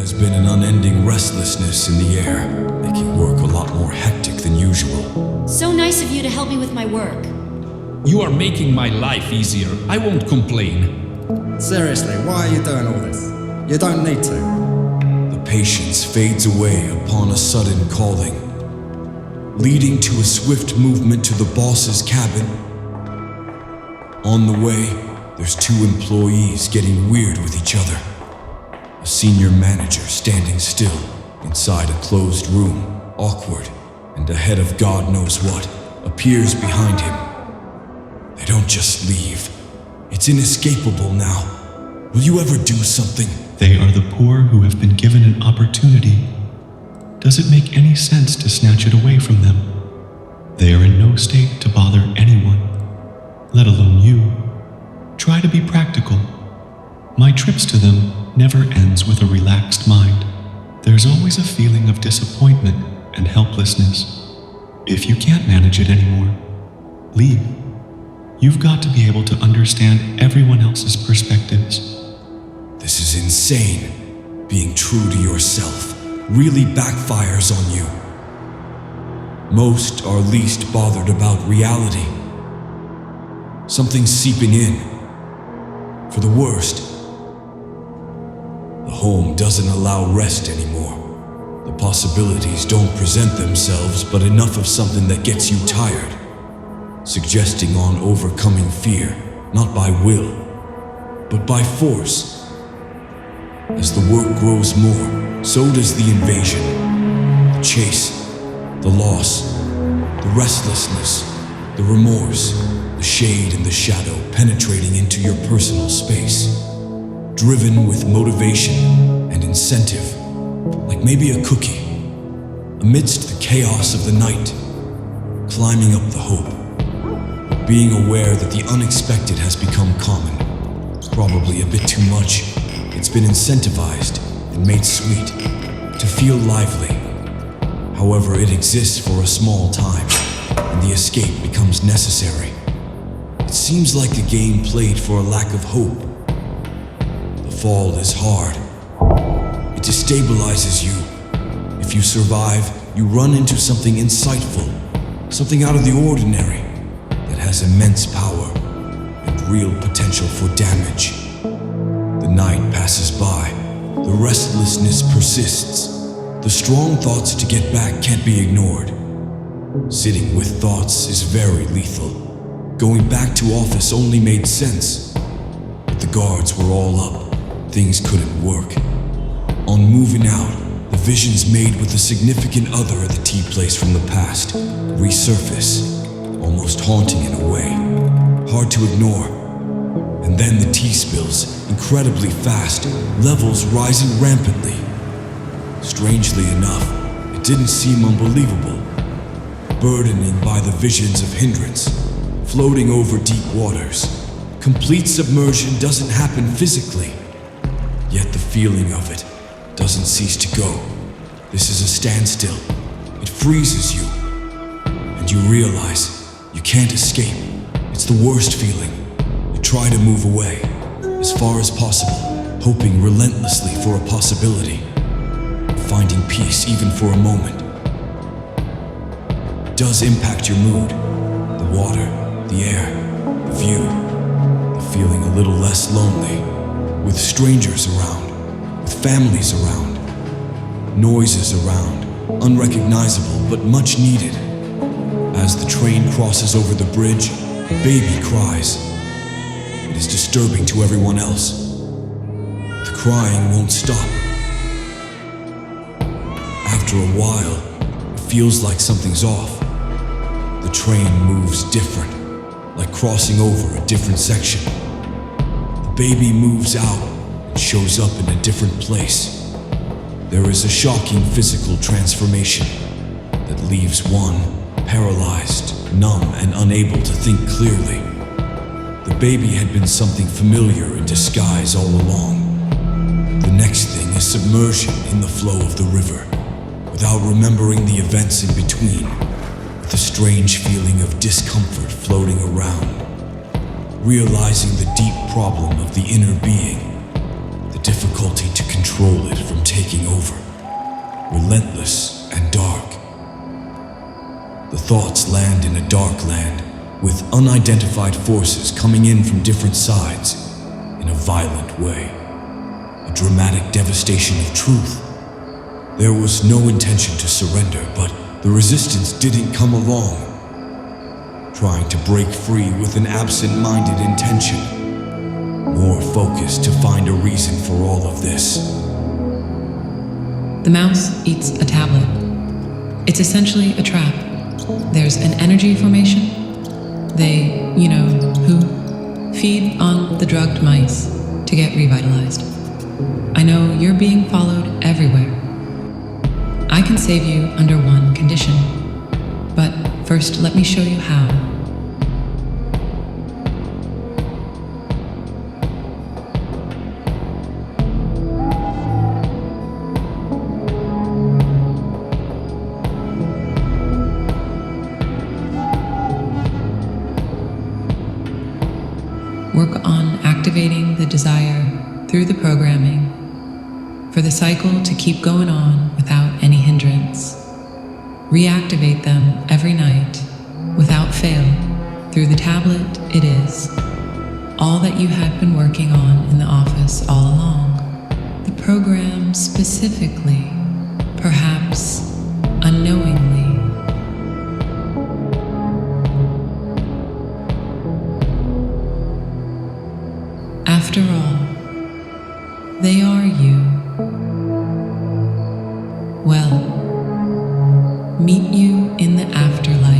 Has been an unending restlessness in the air, making work a lot more hectic than usual. So nice of you to help me with my work. You are making my life easier. I won't complain. Seriously, why are you doing all this? You don't need to. The patience fades away upon a sudden calling, leading to a swift movement to the boss's cabin. On the way, there's two employees getting weird with each other. A senior manager standing still inside a closed room, awkward, and a head of God knows what appears behind him. They don't just leave. It's inescapable now. Will you ever do something? They are the poor who have been given an opportunity. Does it make any sense to snatch it away from them? They are in no state to bother anyone, let alone you. Try to be practical. My trips to them never ends with a relaxed mind. There's always a feeling of disappointment and helplessness. If you can't manage it anymore, leave. You've got to be able to understand everyone else's perspectives. This is insane. Being true to yourself really backfires on you. Most are least bothered about reality. Something's seeping in. For the worst, the home doesn't allow rest anymore. The possibilities don't present themselves, but enough of something that gets you tired, suggesting on overcoming fear, not by will, but by force. As the work grows more, so does the invasion, the chase, the loss, the restlessness, the remorse, the shade and the shadow penetrating into your personal space. Driven with motivation and incentive, like maybe a cookie, amidst the chaos of the night, climbing up the hope, being aware that the unexpected has become common, probably a bit too much. It's been incentivized and made sweet, to feel lively. However, it exists for a small time, and the escape becomes necessary. It seems like a game played for a lack of hope. The fall is hard. It destabilizes you. If you survive, you run into something insightful, something out of the ordinary, that has immense power and real potential for damage. The night passes by. The restlessness persists. The strong thoughts to get back can't be ignored. Sitting with thoughts is very lethal. Going back to office only made sense. But the guards were all up. Things couldn't work. On moving out, the visions made with a significant other at the tea place from the past resurface, almost haunting in a way. Hard to ignore. And then the tea spills, incredibly fast, levels rising rampantly. Strangely enough, it didn't seem unbelievable. Burdening by the visions of hindrance, floating over deep waters. Complete submersion doesn't happen physically, yet the feeling of it doesn't cease to go. This is a standstill. It freezes you, and you realize you can't escape. It's the worst feeling. You try to move away, as far as possible, hoping relentlessly for a possibility. Finding peace even for a moment does impact your mood. The water, the air, the view, the feeling a little less lonely, with strangers around, with families around, noises around, unrecognizable but much needed. As the train crosses over the bridge, a baby cries. It is disturbing to everyone else. The crying won't stop. After a while, it feels like something's off. The train moves different, like crossing over a different section. The baby moves out and shows up in a different place. There is a shocking physical transformation that leaves one paralyzed, numb, and unable to think clearly. The baby had been something familiar in disguise all along. The next thing is submersion in the flow of the river, without remembering the events in between, with a strange feeling of discomfort floating around, realizing the deep problem of the inner being, the difficulty to control it from taking over, relentless and dark. The thoughts land in a dark land with unidentified forces coming in from different sides in a violent way. A dramatic devastation of truth. There was no intention to surrender, but the resistance didn't come along, trying to break free with an absent-minded intention, more focused to find a reason for all of this. The mouse eats a tablet. It's essentially a trap. There's an energy formation. They, who feed on the drugged mice to get revitalized. I know you're being followed everywhere. I can save you under one condition, but first let me show you how. Work on activating the desire through the programming for the cycle to keep going on without any hindrance. Reactivate them every night without fail through the tablet it is. All that you had been working on in the office all along. The program specifically, perhaps unknowingly. After all, they are you. Well, meet you in the afterlife.